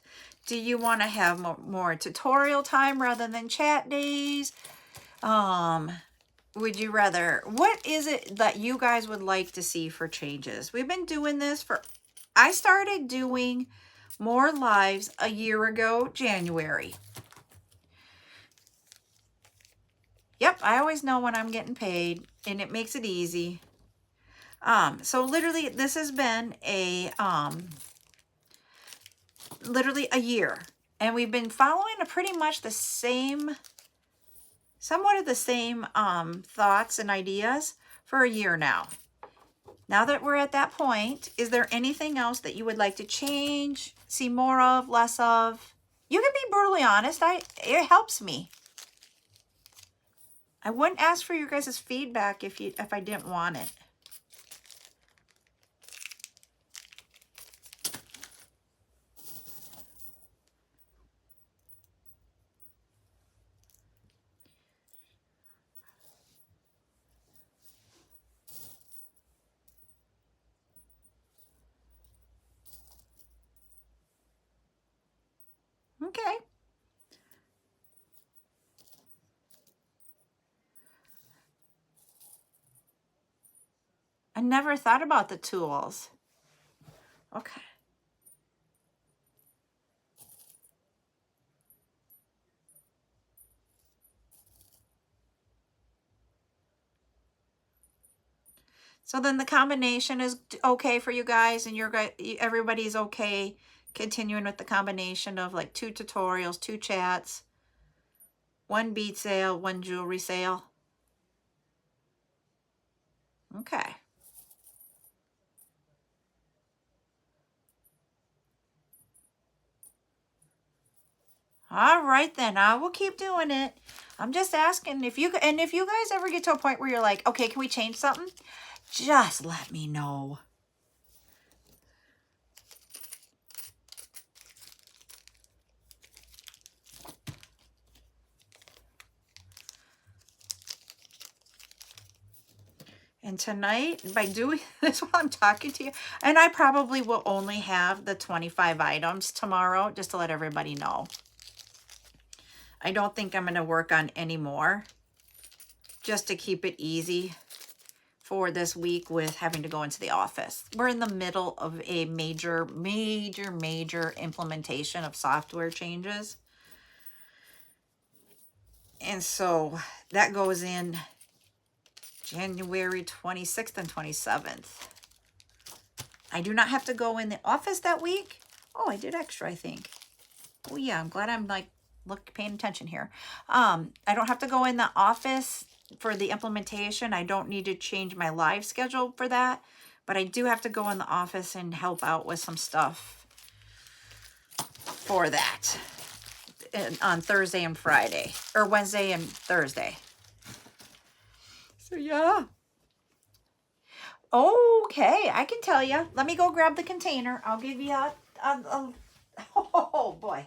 Do you want to have more tutorial time rather than chat days? Would you rather, what is it that you guys would like to see for changes? We've been doing this I started doing more lives a year ago, January. Yep, I always know when I'm getting paid, and it makes it easy. So literally this has been literally a year, and we've been following pretty much the same, somewhat of the same thoughts and ideas for a year now. Now that we're at that point, is there anything else that you would like to change, see more of, less of? You can be brutally honest. It helps me. I wouldn't ask for your guys' feedback if I didn't want it. Okay. I never thought about the tools. Okay. So then the combination is okay for you guys, and everybody's okay continuing with the combination of like 2 tutorials, 2 chats, 1 bead sale, 1 jewelry sale. Okay. All right then, I will keep doing it. I'm just asking if you guys ever get to a point where you're like, okay, can we change something? Just let me know. And tonight, by doing this while I'm talking to you, and I probably will only have the 25 items tomorrow, just to let everybody know. I don't think I'm going to work on any more, just to keep it easy for this week with having to go into the office. We're in the middle of a major implementation of software changes. And so that goes in January 26th and 27th. I do not have to go in the office that week. Oh, I did extra, I think. Oh yeah, I'm glad I'm like paying attention here. I don't have to go in the office for the implementation. I don't need to change my live schedule for that, but I do have to go in the office and help out with some stuff for that on Thursday and Friday, or Wednesday and Thursday. So yeah. Okay, I can tell you. Let me go grab the container. I'll give you a oh boy.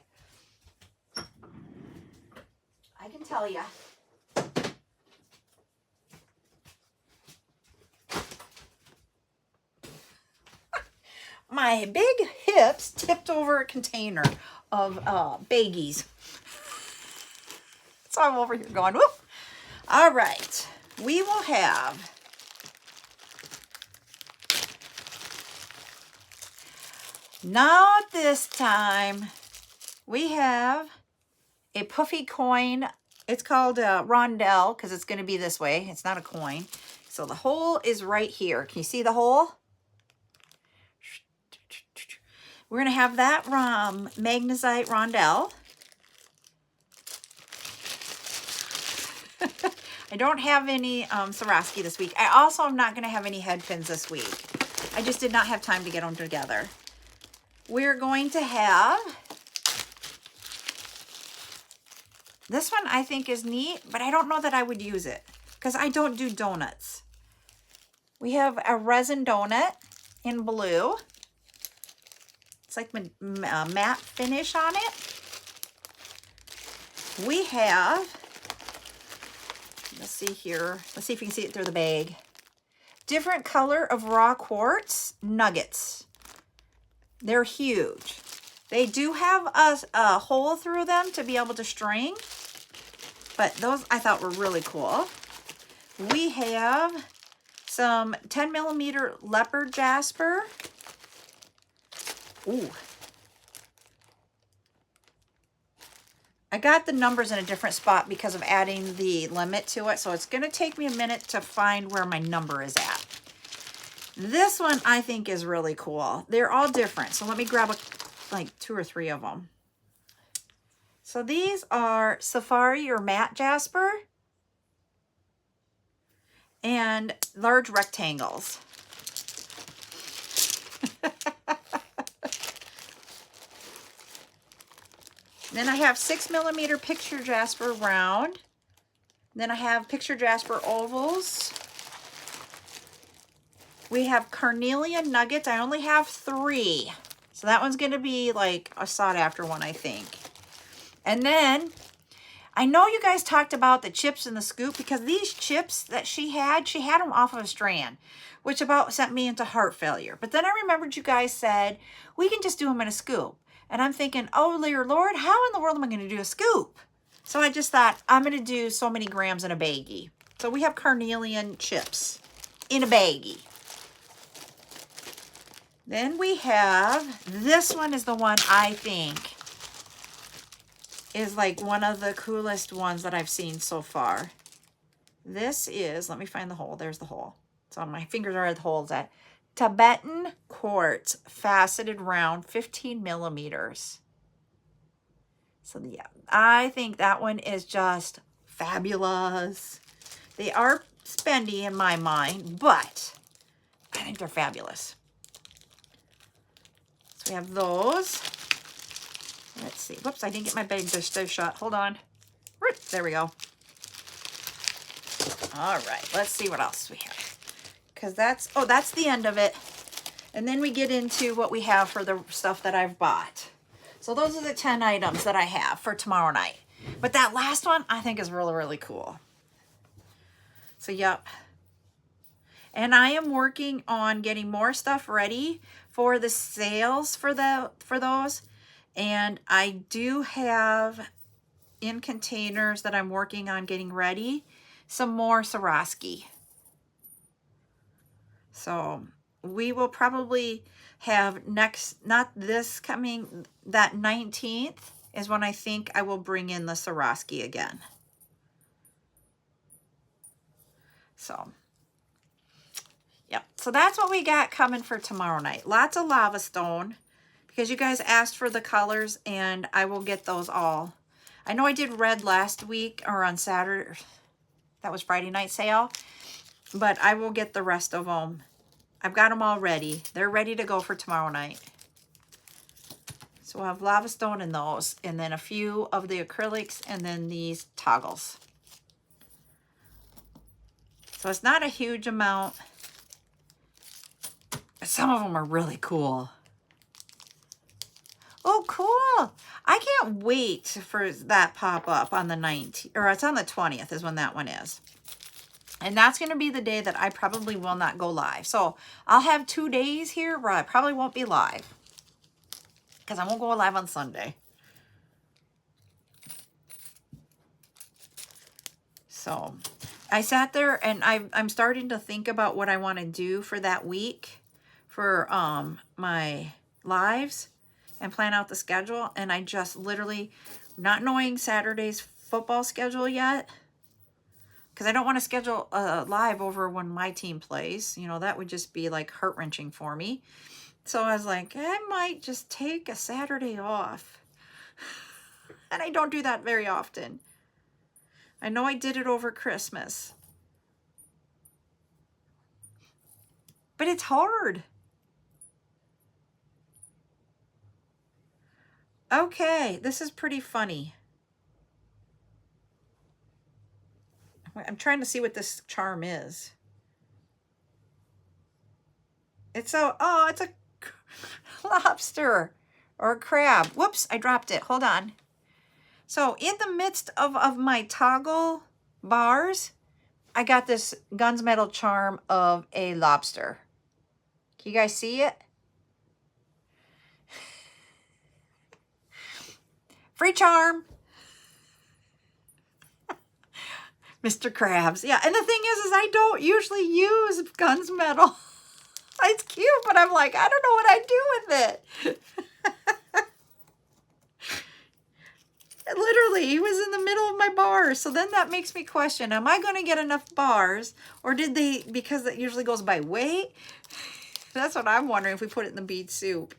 I can tell you. My big hips tipped over a container of baggies. So I'm over here going, whoop. All right, we will have not this time. We have a puffy coin. It's called a rondelle because it's going to be this way. It's not a coin. So the hole is right here. Can you see the hole? We're going to have that magnesite rondelle. I don't have any Swarovski this week. I also am not going to have any head pins this week. I just did not have time to get them together. We're going to have this one. I think is neat, but I don't know that I would use it because I don't do donuts. We have a resin donut in blue. It's like matte finish on it. We have, let's see here. Let's see if you can see it through the bag. Different color of raw quartz nuggets. They're huge. They do have a hole through them to be able to string, but those I thought were really cool. We have some 10 millimeter leopard jasper. Ooh. I got the numbers in a different spot because of adding the limit to it, so it's going to take me a minute to find where my number is at. This one I think is really cool. They're all different, so let me grab like 2 or 3 of them. So these are Safari or matte jasper and large rectangles. Then I have 6 millimeter picture jasper round. Then I have picture jasper ovals. We have carnelian nuggets. I only have 3. So that one's going to be like a sought after one, I think. And then I know you guys talked about the chips and the scoop because these chips that she had them off of a strand, which about sent me into heart failure. But then I remembered you guys said we can just do them in a scoop. And I'm thinking, oh, dear Lord, how in the world am I going to do a scoop? So I just thought, I'm going to do so many grams in a baggie. So we have carnelian chips in a baggie. Then we have, this one is the one I think is like one of the coolest ones that I've seen so far. This is, let me find the hole. There's the hole. So my fingers are at the holes at Tibetan quartz faceted round, 15 millimeters. So yeah, I think that one is just fabulous. They are spendy in my mind, but I think they're fabulous. So we have those. Let's see. Whoops, I didn't get my bag dish shot. Hold on. There we go. All right, let's see what else we have. Because that's the end of it. And then we get into what we have for the stuff that I've bought. So those are the 10 items that I have for tomorrow night. But that last one I think is really, really cool. So, yep. And I am working on getting more stuff ready for the sales for those. And I do have in containers that I'm working on getting ready some more Swarovski. So we will probably have next, not this coming, that 19th is when I think I will bring in the Swarovski again. So, yep. So that's what we got coming for tomorrow night. Lots of lava stone because you guys asked for the colors and I will get those all. I know I did red last week or on Saturday. That was Friday night sale. But I will get the rest of them. I've got them all ready. They're ready to go for tomorrow night. So we'll have lava stone in those. And then a few of the acrylics and then these toggles. So it's not a huge amount. Some of them are really cool. Oh, cool. I can't wait for that pop up on the 19th. Or it's on the 20th is when that one is. And that's going to be the day that I probably will not go live. So I'll have 2 days here where I probably won't be live. Because I won't go live on Sunday. So I sat there and I'm starting to think about what I want to do for that week for my lives and plan out the schedule. And I just literally, not knowing Saturday's football schedule yet, because I don't want to schedule a live over when my team plays. You know, that would just be like heart-wrenching for me. So I was like, I might just take a Saturday off. And I don't do that very often. I know I did it over Christmas. But it's hard. Okay, this is pretty funny. I'm trying to see what this charm is. It's a lobster or a crab. Whoops, I dropped it. Hold on. So in the midst of my toggle bars, I got this gunmetal charm of a lobster. Can you guys see it? Free charm. Mr. Krabs. Yeah, and the thing is I don't usually use gunmetal. It's cute, but I'm like, I don't know what I'd do with it. Literally, he was in the middle of my bars. So then that makes me question, am I going to get enough bars? Or did they, because it usually goes by weight? That's what I'm wondering if we put it in the bead soup.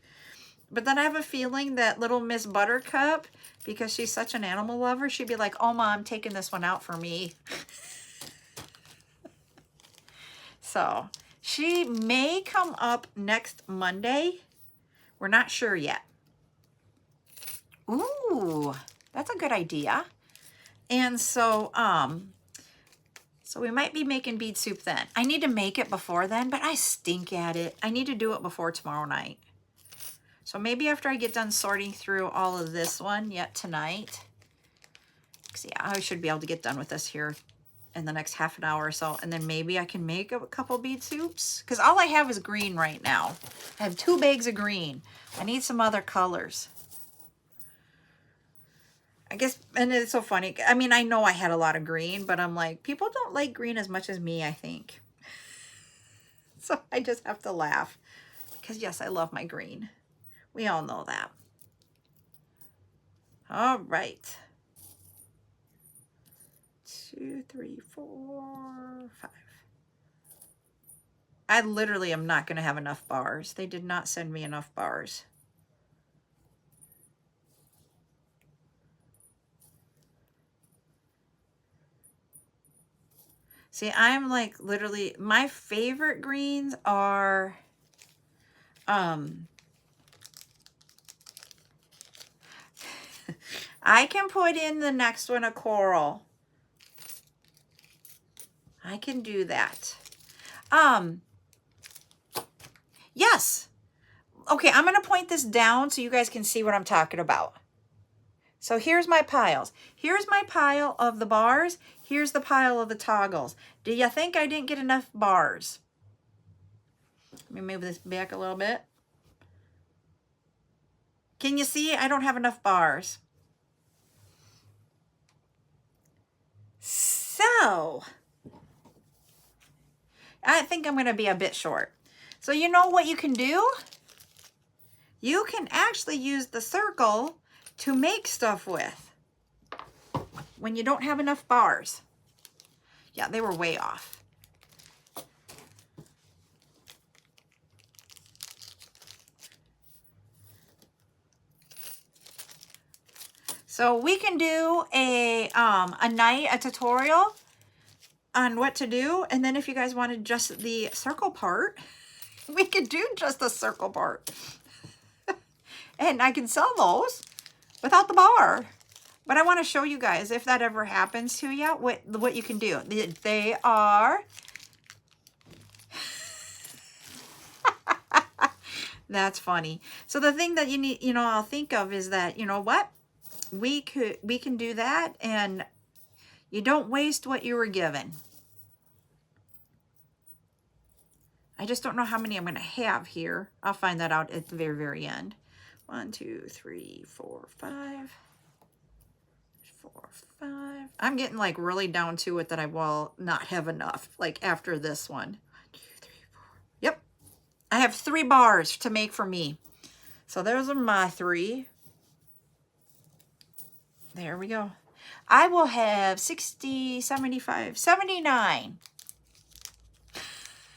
But then I have a feeling that little Miss Buttercup, because she's such an animal lover, she'd be like, oh, Mom, I'm taking this one out for me. So she may come up next Monday. We're not sure yet. Ooh, that's a good idea. And so, so we might be making bead soup then. I need to make it before then, but I stink at it. I need to do it before tomorrow night. So maybe after I get done sorting through all of this one yet tonight. See, I should be able to get done with this here in the next half an hour or so. And then maybe I can make a couple bead soups. Because all I have is green right now. I have 2 bags of green. I need some other colors. I guess, and it's so funny. I mean, I know I had a lot of green, but I'm like, people don't like green as much as me, I think. So I just have to laugh. Because yes, I love my green. We all know that. All right. 2, 3, 4, 5. I literally am not going to have enough bars. They did not send me enough bars. See, I'm like literally, my favorite greens are, I can put in the next one a coral. I can do that. Yes. Okay, I'm going to point this down so you guys can see what I'm talking about. So here's my piles. Here's my pile of the bars. Here's the pile of the toggles. Do you think I didn't get enough bars? Let me move this back a little bit. Can you see? I don't have enough bars. So, I think I'm going to be a bit short. So you know what you can do? You can actually use the circle to make stuff with when you don't have enough bars. Yeah, they were way off. So we can do a tutorial on what to do. And then if you guys wanted just the circle part, we could do just the circle part. And I can sell those without the bar. But I want to show you guys, if that ever happens to you, what you can do. They are... That's funny. So the thing that you need, I'll think of is that, you know what? We can do that, and you don't waste what you were given. I just don't know how many I'm going to have here. I'll find that out at the very, very end. 1, 2, 3, 4, 5. 4, 5. I'm getting like really down to it that I will not have enough, like after this one. 1, 2, 3, 4. Yep. I have 3 bars to make for me. So those are my 3. There we go. I will have 60, 75, 79.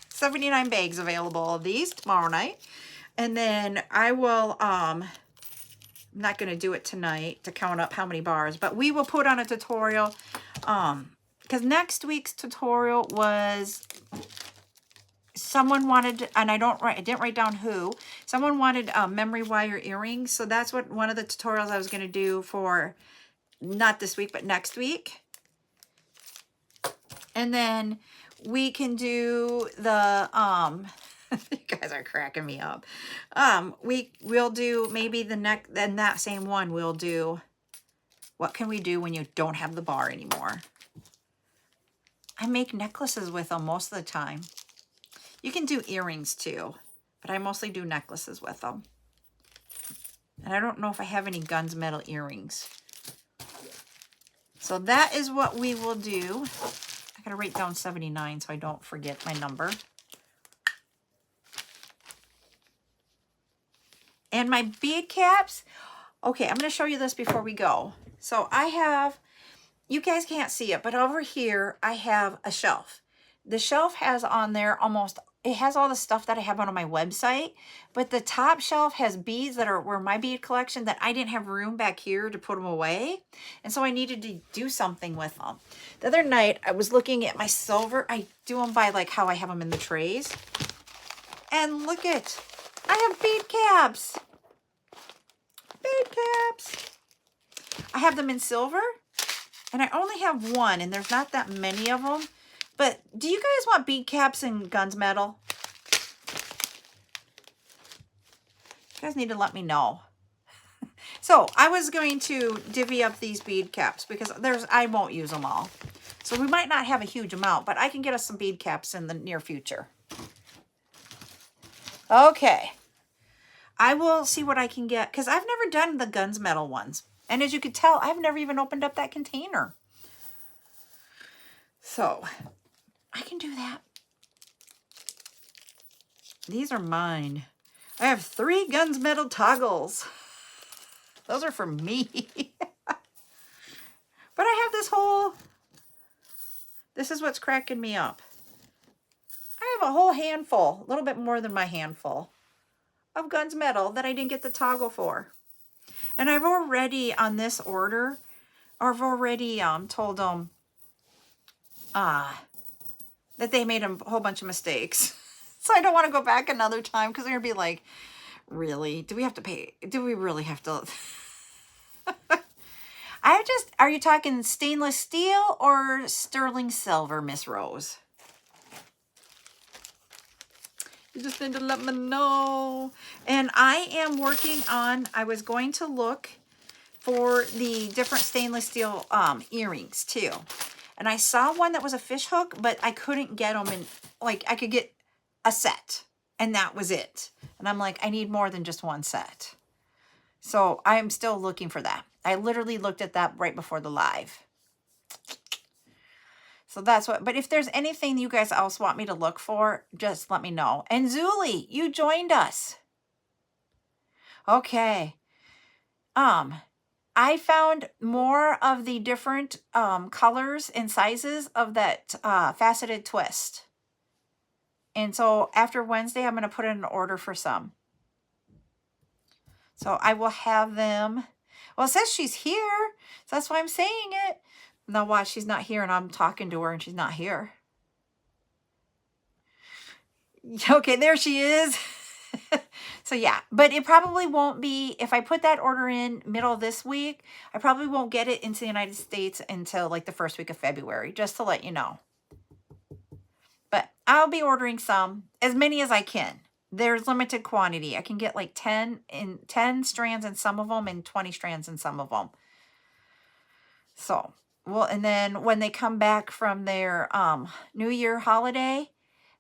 79 bags available of these tomorrow night. And then I will, I'm not going to do it tonight to count up how many bars, but we will put on a tutorial, because next week's tutorial was, someone wanted, and I didn't write down who, someone wanted memory wire earrings. So that's what one of the tutorials I was going to do for, not this week, but next week. And then we can do the, you guys are cracking me up. We'll do maybe then that same one, we'll do, what can we do when you don't have the bar anymore? I make necklaces with them most of the time. You can do earrings too, but I mostly do necklaces with them. And I don't know if I have any guns metal earrings. So that is what we will do. I gotta write down 79 so I don't forget my number. And my bead caps, okay, I'm gonna show you this before we go. So I have, you guys can't see it, but over here I have a shelf. The shelf has on there it has all the stuff that I have on my website, but the top shelf has beads that were my bead collection that I didn't have room back here to put them away. And so I needed to do something with them. The other night I was looking at my silver. I do them by like how I have them in the trays. And look at, I have bead caps. Bead caps. I have them in silver, and I only have one, and there's not that many of them. But do you guys want bead caps and guns metal? You guys need to let me know. So I was going to divvy up these bead caps because I won't use them all. So we might not have a huge amount, but I can get us some bead caps in the near future. Okay. I will see what I can get, because I've never done the guns metal ones. And as you could tell, I've never even opened up that container. So I can do that. These are mine. I have 3 Guns Metal toggles. Those are for me. But I have this whole, this is what's cracking me up. I have a whole handful, a little bit more than my handful, of Guns Metal that I didn't get the toggle for. And I've already, on this order, I've already told them that they made a whole bunch of mistakes. So I don't want to go back another time because they're going to be like, really? Do we have to pay? Do we really have to? Are you talking stainless steel or sterling silver, Miss Rose? You just need to let me know. And I am working on, I was going to look for the different stainless steel earrings too. And I saw one that was a fish hook, but I couldn't get them in, like I could get a set and that was it. And I'm like, I need more than just one set. So I'm still looking for that. I literally looked at that right before the live. So that's what, but if there's anything you guys else want me to look for, just let me know. And Zuli, you joined us. Okay. I found more of the different colors and sizes of that faceted twist. And so after Wednesday, I'm going to put in an order for some. So I will have them. Well, it says she's here. So that's why I'm saying it. Now watch, she's not here and I'm talking to her and she's not here. Okay, there she is. So yeah, but it probably won't be, if I put that order in middle of this week, I probably won't get it into the United States until like the first week of February, just to let you know. But I'll be ordering some, as many as I can. There's limited quantity. I can get like 10 strands in some of them and 20 strands in some of them. So, well, and then when they come back from their New Year holiday,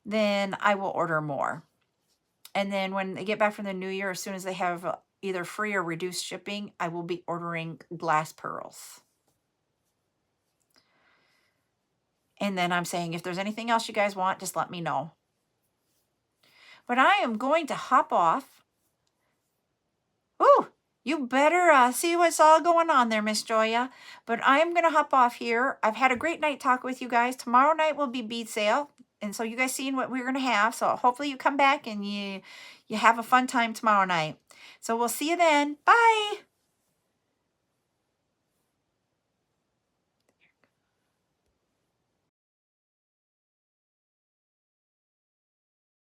then I will order more. And then when they get back from the New Year, as soon as they have either free or reduced shipping, I will be ordering glass pearls. And then I'm saying, if there's anything else you guys want, just let me know. But I am going to hop off. Ooh, you better see what's all going on there, Miss Joya. But I am going to hop off here. I've had a great night talk with you guys. Tomorrow night will be bead sale. And so you guys seen what we're going to have. So hopefully you come back and you have a fun time tomorrow night. So we'll see you then. Bye.